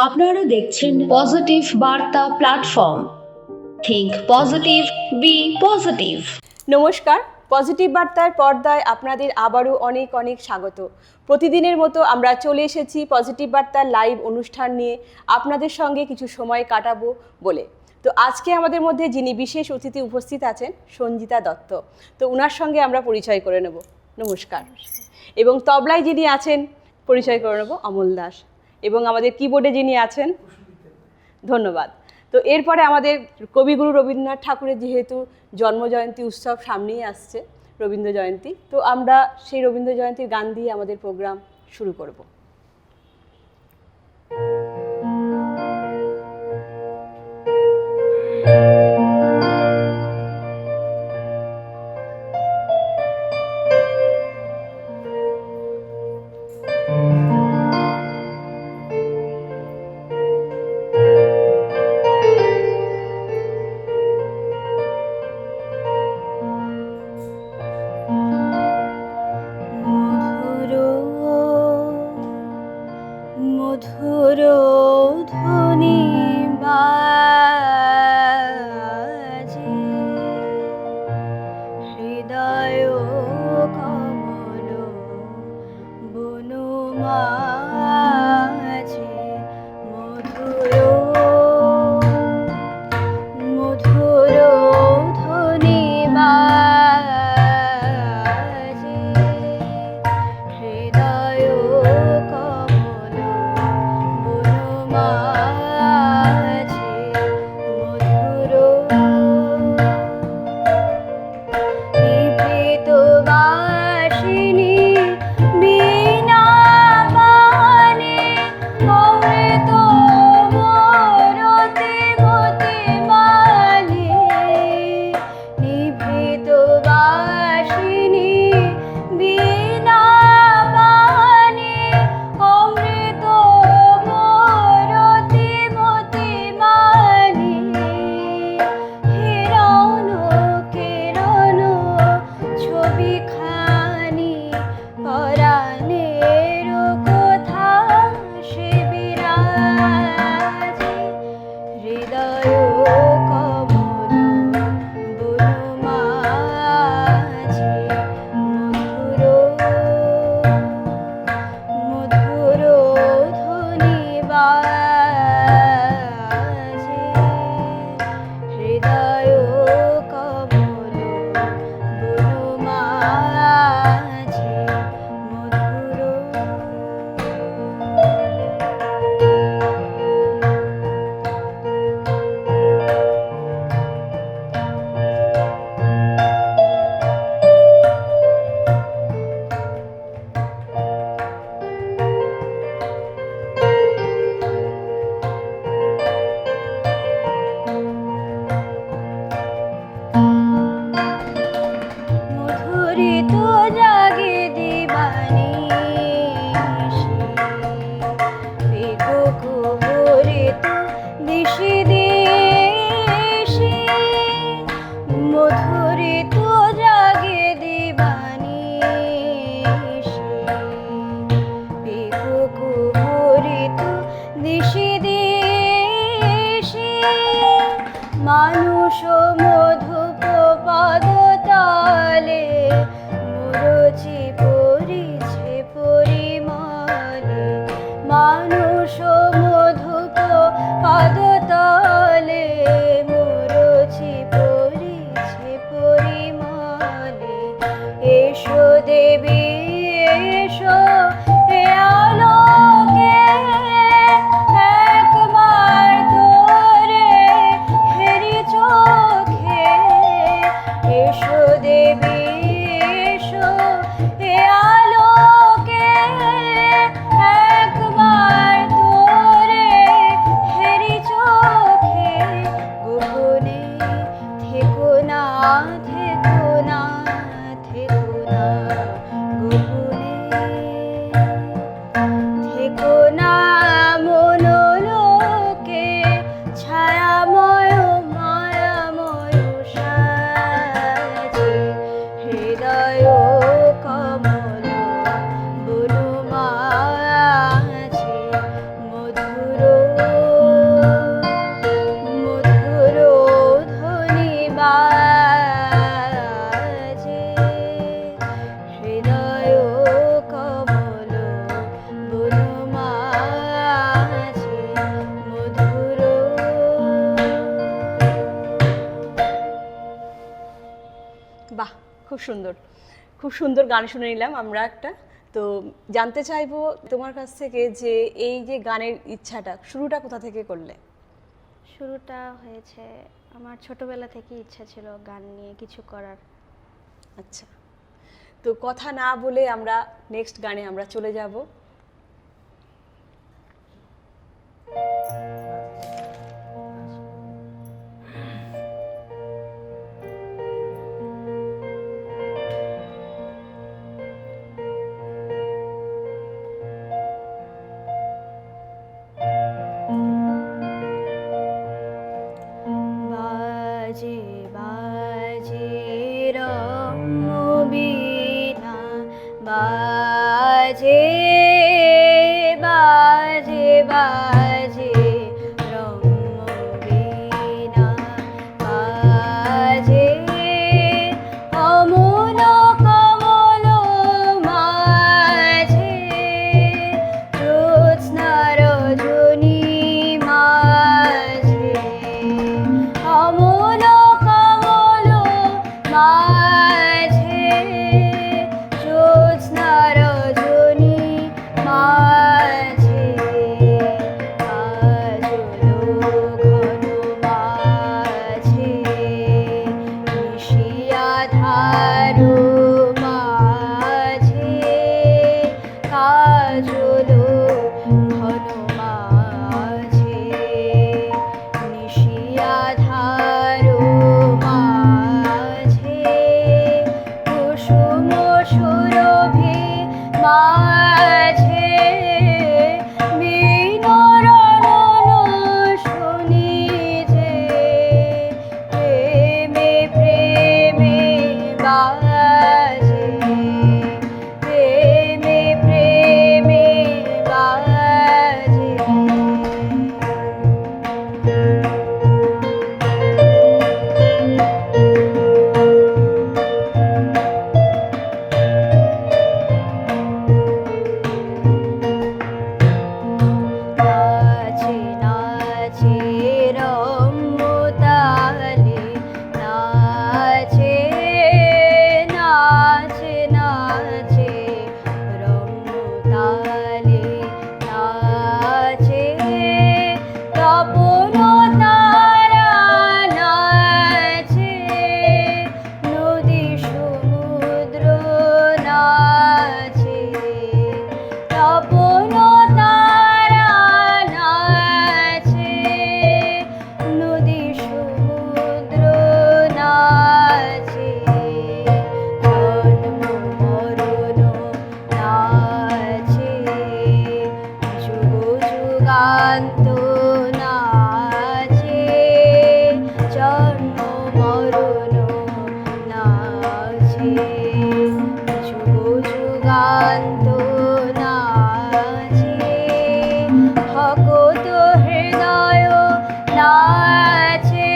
আপনারা দেখছেন positive Barta platform. Think positive, be positive. নমস্কার, পজিটিভ বার্তার পর্দায় আপনাদের আবারও অনেক অনেক স্বাগত। প্রতিদিনের মতো আমরা চলে এসেছি পজিটিভ বার্তার লাইভ অনুষ্ঠান নিয়ে আপনাদের সঙ্গে কিছু সময় কাটাবো বলে। তো আজকে আমাদের মধ্যে যিনি বিশেষ অতিথি উপস্থিত আছেন সঞ্জিতা দত্ত, তো ওনার সঙ্গে আমরা পরিচয় করে নেব। নমস্কার। এবং তবলায় যিনি আছেন পরিচয় করে নেব অমল দাস, এবং আমাদের কিবোর্ডে যিনি আছেন, ধন্যবাদ। তো এরপরে আমাদের কবিগুরু রবীন্দ্রনাথ ঠাকুরের যেহেতু জন্মজয়ন্তী উৎসব সামনেই আসছে, রবীন্দ্র জয়ন্তী, তো আমরা সেই রবীন্দ্র জয়ন্তীর গান দিয়ে আমাদের প্রোগ্রাম শুরু করব। মধুর ধ্বনি বাজে হৃদয় কমল বনমাঝে, মধুর মধুর ধ্বনি বাজে হৃদয় কমল বনমাঝে, মধুর নিভৃত বাসিনী বীণা গানে অমৃত মরতে মতে মালে, নিভৃত বাসিনী বীণা গানে অমৃত মরতে মতে মালে, হিরণ কিরণ ছবি খানি পরাণের কথা সে বিরাজে, হৃদয় কমল বনমাঝে, মধুর ধ্বনি বাজে হৃদয় কমল বনমাঝে, মধুর। মধুরিত জাগে দিবানিশি, কুকুরিত দিশি দিশি, মধুরিত জাগে দিবানিশি, কুকুরিত দিশি দিশি, মানুষ মধুপ পদতলে মুরচি পরিছে পরিমলে, মানুষ মধুপ পদতলে মুরচি পরিছে পরিমলে, এসো দেবী এসো হে আলোকে একবার তোরে হেরি চোখে, এসো দেবী এসো হে সুন্দর, খুব সুন্দর গান শুনে নিলাম আমরা একটা। তো জানতে চাইবো তোমার কাছ থেকে যে এই যে গানের ইচ্ছাটা শুরুটা কোথা থেকে করলে? শুরুটা হয়েছে আমার ছোটবেলা থেকে ইচ্ছা ছিল গান নিয়ে কিছু করার। আচ্ছা, তো কথা না বলে আমরা নেক্সট গানে আমরা চলে যাব। বাজে বাজে রমবীণা, বাজে বাজে বাজে রমবীণা, বাজে অমল কমল মাঝে, জ্যোৎস্না রজনী মাঝে, অমল কমল মাঝে, জ্যোৎস্না রজনী মাঝে, কাজল ঘন মাঝে, মিশিয়া ধারু মাঝে, কাজল ঘন মাঝে, মিশিয়া ধারু মাঝে, কুসুম সুরভি মাঝে, বিনরণ শুনি যে, প্রেমে প্রেমে বাজে, প্রেমে প্রেমে বাজে। নাচে নাচে রম্যতালে, নাচে নাচে নাচে রম্যতালে, নাচে তপন তারা, নাচে নদী সমুদ্র, নাচে তপন তারা, নাচে নদী সমুদ্র, নাচে জন্ম মরণ, নাচে যুগ যুগান্ত, নাচে জন্ম মরণ, নাচে যুগ যুগান্ত, নাচে ভকত হৃদয়, নাচে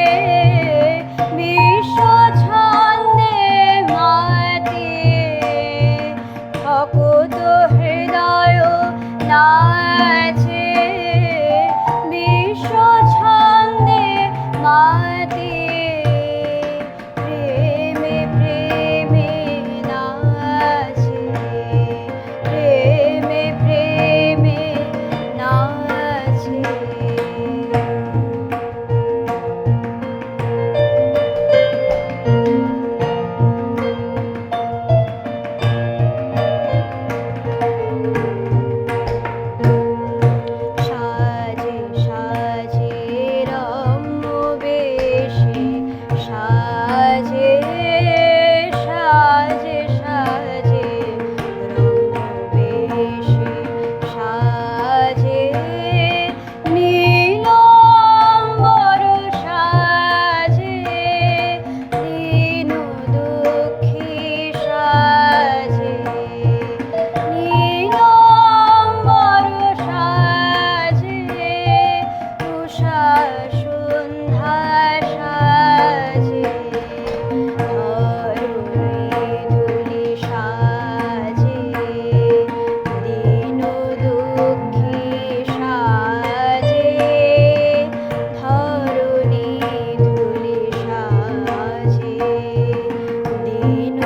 বিশ্ব ছন্দে মাতিয়ে, ভকত হৃদয় নাচে বিশ্ব ছন্দে মাতিয়ে, প্রেমে প্রেমে নাচে, প্রেমে প্রেমে নাচে। সাজে সাজে রম্য বেশে, সাজে সাজে সাজে রম্য বেশে, সাজে নীল অম্বর, সাজে দীন দুঃখী, সাজে নীল অম্বর, সাজে উষা সন্ধ্যা, সাজে ধরণী ধূলি, সাজে দীন দুঃখী, সাজে ধরণী ধূলি, সাজে দীন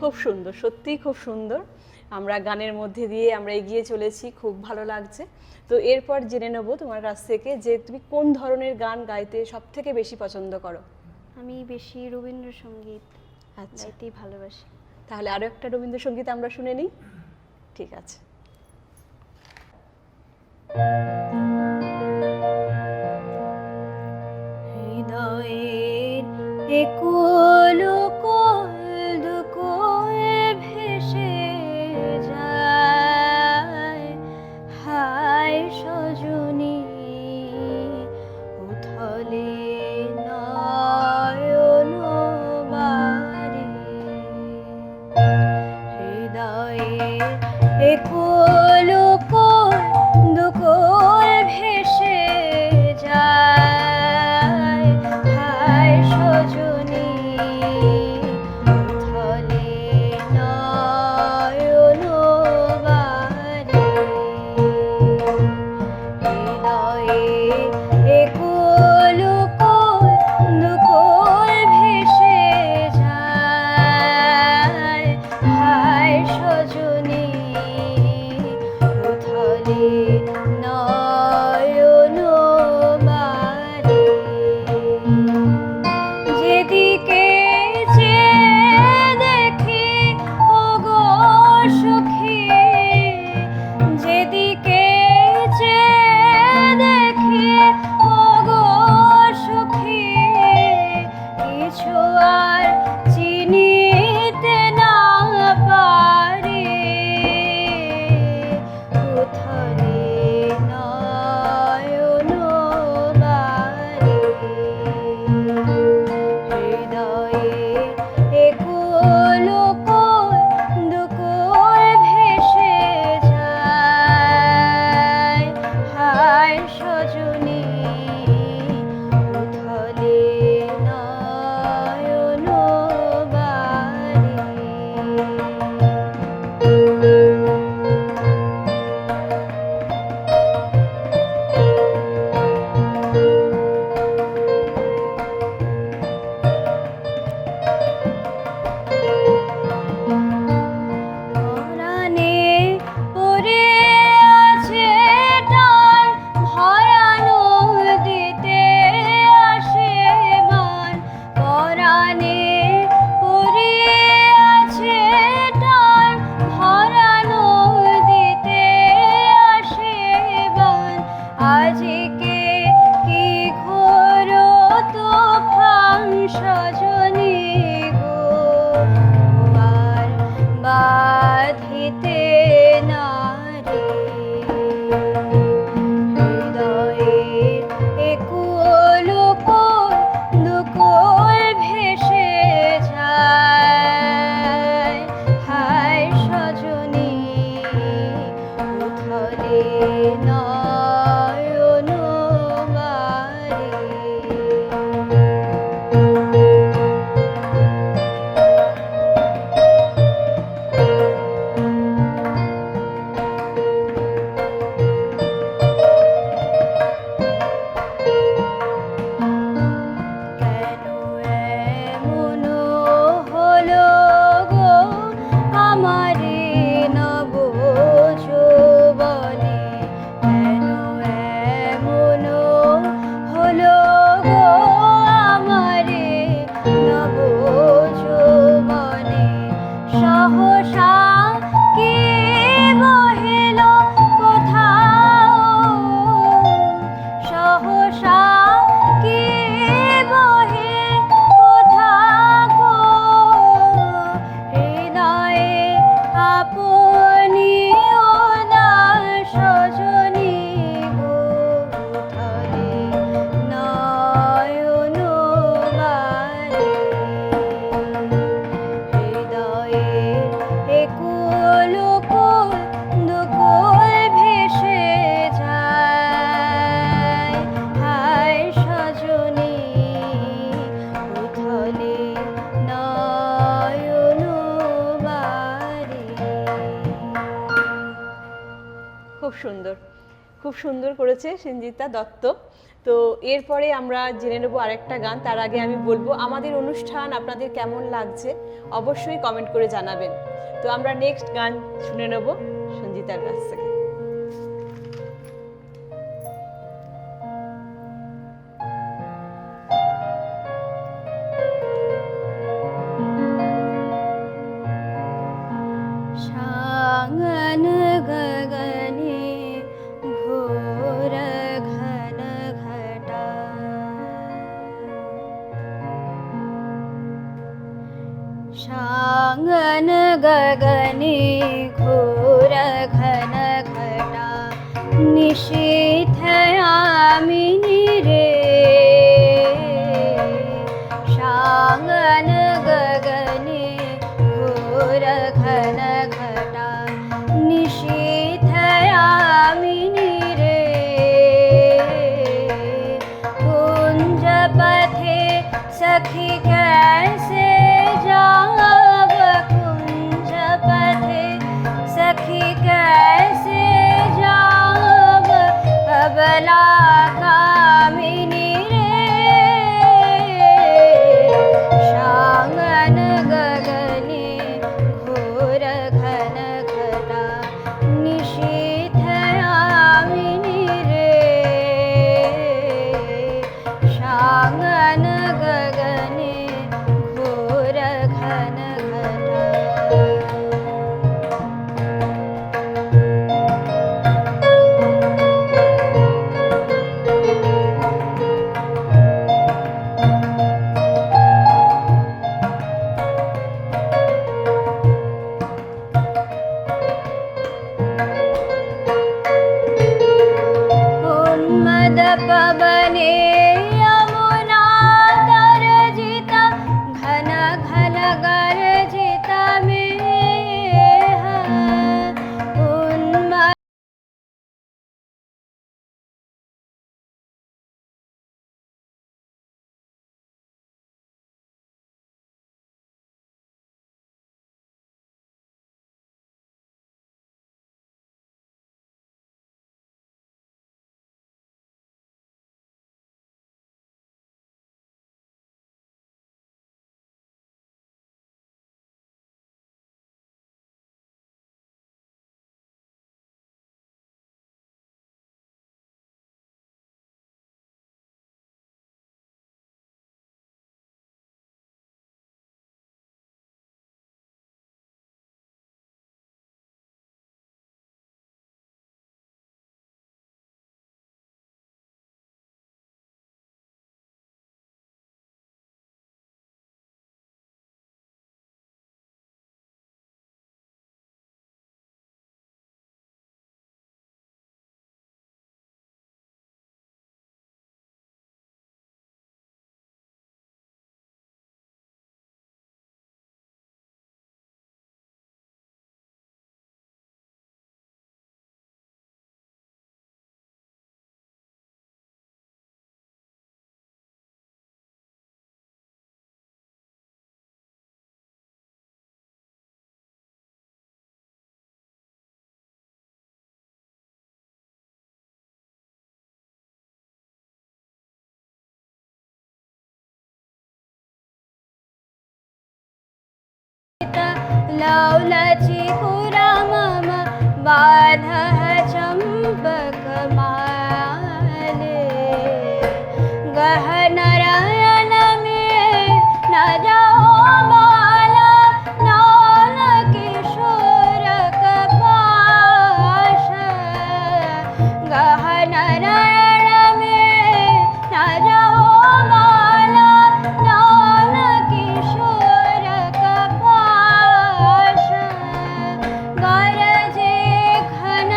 খুব সুন্দর, সত্যিই খুব সুন্দর। আমরা গানের মধ্যে দিয়ে আমরা এগিয়ে চলেছি, খুব ভালো লাগছে। তো এরপর জেনে নেব তোমার কাছ থেকে যে তুমি কোন ধরনের গান গাইতে সব থেকে বেশি পছন্দ করো। আমি বেশি রবীন্দ্রসঙ্গীত আচ্ছা, গাইতেই ভালোবাসি। তাহলে আরো একটা রবীন্দ্রসঙ্গীত আমরা শুনে নিই। ঠিক আছে। হৃদয়ের একুল কোল দুকুল ভেসে যায়, হায় সজনী উথলে নয়ন বাড়ি। হৃদয়ের একুল কোল দুকুল ভেসে যায়, হায় সজনী উথলে নয়ন বাড়ি। হৃদয়ের একুল কোল দুকুল ভেসে যায়, হায় সজনী উথলে নয়ন বাড়ি। যেদিকে চেয়ে দেখি ওগো সখী, যেদিকে চেয়ে দেখি ওগো সখী, কিছু আর চিনিতে না পারি। উথলে নয়ন বাড়ি। হৃদয়ের একুল কোল দুকুল ভেসে যায়, হায় সজনী উথলে নয়ন বাড়ি। পরাণে পড়ে আছে টান, ভরা নদীতে আসে বান। পরাণে পড়ে আছে টান, ভরা নদীতে আসে বান। আজকে কি ঘোর তুফান সজনী গো, আর বাঁধিতে নারে। হৃদয়ের একুল কোল দুকুল ভেসে যায়, হায় সজনী উথলে নয়ন বাড়ি। কেন এমন হলো গো আমারে নব যৌবনে, কেন এমন হলো গো আমারে নব যৌবনে। সহসা কে বহিল কোথাও, সহসা কে বহে কোথাও, হৃদয়ে আপনি ওদার সজনী গো, উথলে নয়ন বাড়ি। হৃদয়ের একুল কোল দুকুল ভেসে যায়, হায় সজনী উথলে নয়ন বাড়ি। খুব সুন্দর, খুব সুন্দর করেছে সঞ্জিতা দত্ত। তো এরপরে আমরা জেনে নেবো আরেকটা গান। তার আগে আমি বলবো আমাদের অনুষ্ঠান আপনাদের কেমন লাগছে অবশ্যই কমেন্ট করে জানাবেন। তো আমরা নেক্সট গান শুনে নেব সঞ্জিতার কাছ থেকে। शांगन गगने घोर घन घटा शांगन गगने घोर घन घटा निशीथ यामिनी रे शांगन गगने घोर घन घटा निशीथ यामिनी रे कुंज पथे सखी कैसे जाव कुंज पथे सखी कैसे जाव अबला कामिनी रे शांगन गगने घोर घन घटा निशीथ यामिनी रे शांगन गगने घोर घन घटा उन्मद पवने यमुना गर्जिता घन घन गर्जिता में उन्मद लौलची पुरा मम बाध चंपक माले गहन नयन में न जाओ माला नौन किशोर कपाश गहन नयन में न जाओ माला नौन किशोर कपाश गरजे घन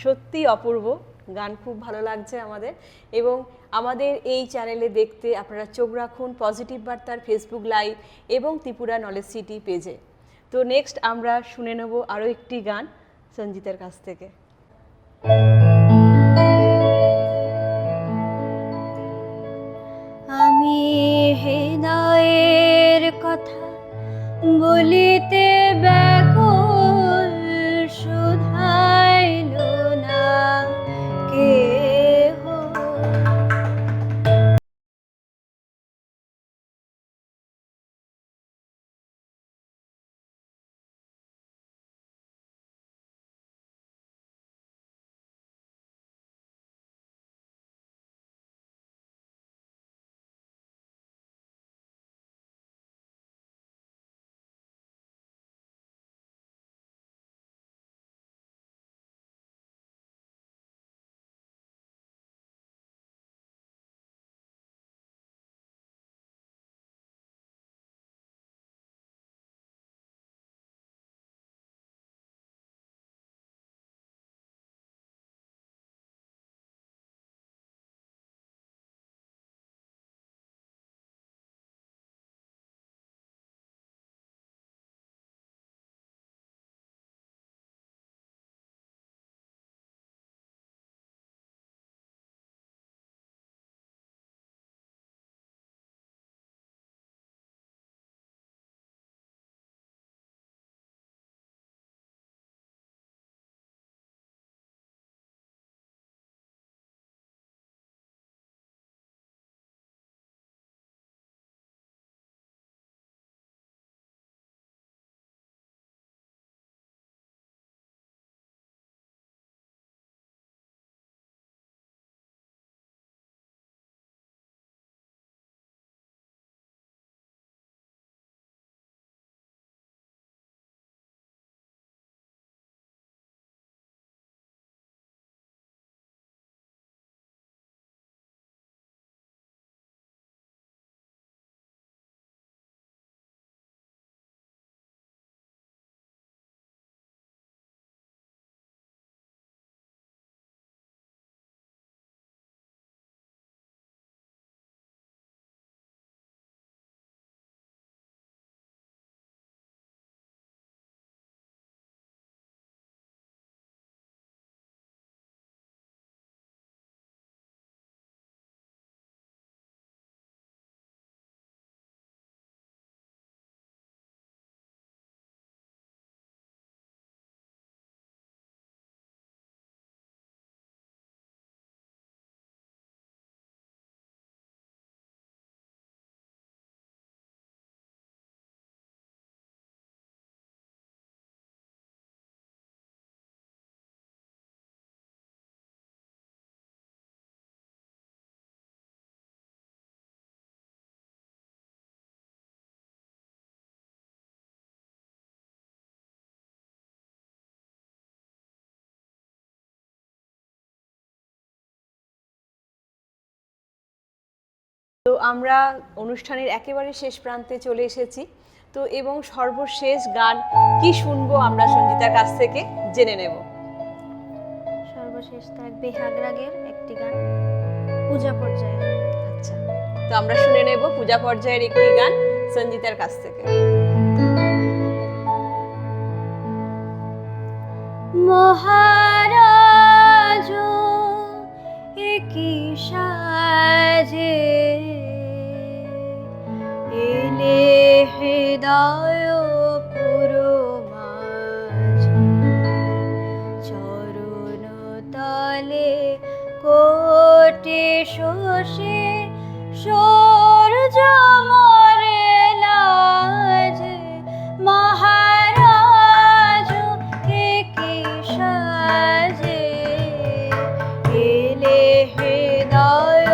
সত্যি অপূর্ব গান, খুব ভালো লাগছে আমাদের। এবং আমাদের এই চ্যানেলে দেখতে আপনারা চোখ রাখুন পজিটিভ বার্তার ফেসবুক লাইভ এবং ত্রিপুরা নলেজ সিটি পেজে। তো নেক্সট আমরা শুনে নেব আরও একটি গান সঞ্জিতার কাছ থেকে। আমি হৃদয়ের কথা বলিতে ব্যাকুল, শুধাইল না কেহ। তো আমরা অনুষ্ঠানের একেবারে শেষ প্রান্তে চলে এসেছি। তো এবং সর্বশেষ গান কি শুনবো আমরা সঞ্জিতার কাছ থেকে জেনে নেব। সর্বশেষ থাকবে হাগ রাগের একটি গান, পূজা পর্যায়ে। আচ্ছা, তো আমরা শুনে নেব পূজা পর্যায়ের একটি গান সঞ্জিতার কাছ থেকে। মহারাজ একই সাজে এলে হৃদয় পুরো মাঝে, চরণ তলে কোটি শোষে সূর্য মরে লাজে। মহারাজ একই সাজে এলে হৃদয়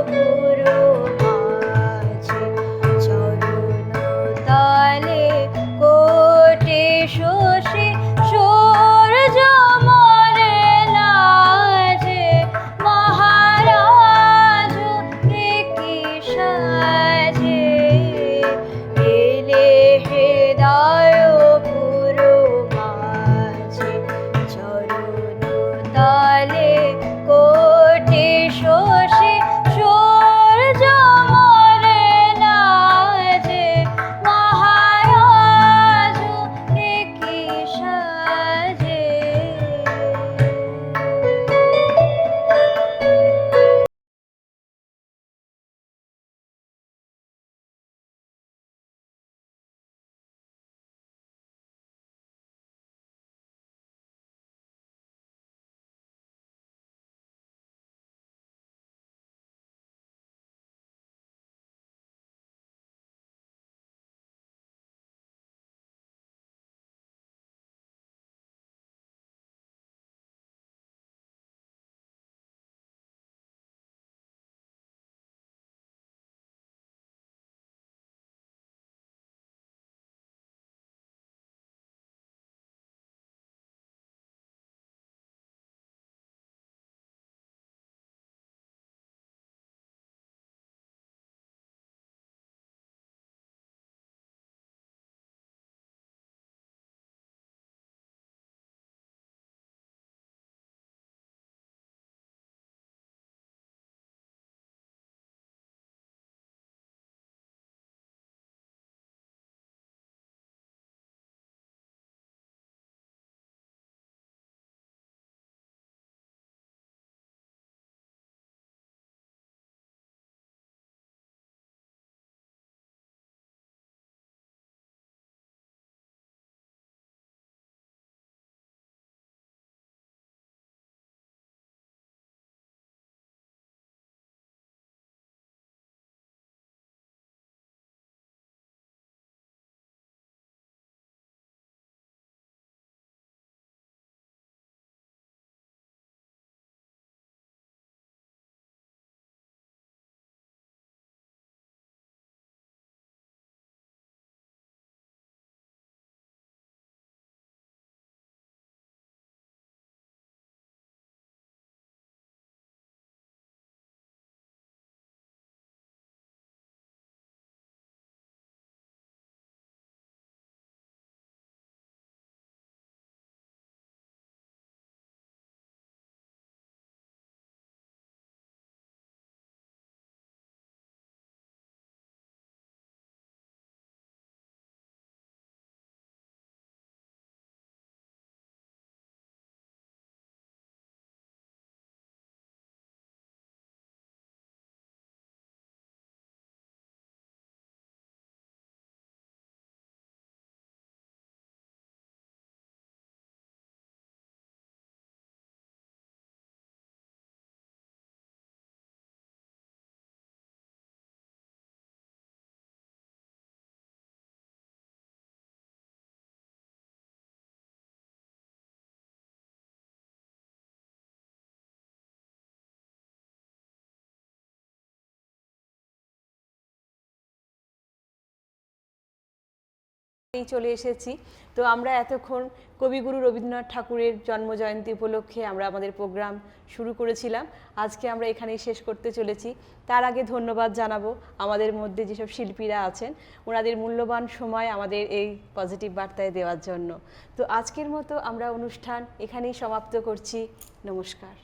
পুরো মাঝে, চরণ তলে কোটি শোষে সূর্য মরে লাজে। মহারাজ একই সাজে এই চলে এসেছি। তো আমরা এতক্ষণ কবিগুরু রবীন্দ্রনাথ ঠাকুরের জন্মজয়ন্তী উপলক্ষে আমরা আমাদের প্রোগ্রাম শুরু করেছিলাম। আজকে আমরা এখানেই শেষ করতে চলেছি। তার আগে ধন্যবাদ জানাবো আমাদের মধ্যে যেসব শিল্পীরা আছেন, ওনাদের মূল্যবান সময় আমাদের এই পজিটিভ বার্তায় দেওয়ার জন্য। তো আজকের মতো আমরা অনুষ্ঠান এখানেই সমাপ্ত করছি। নমস্কার।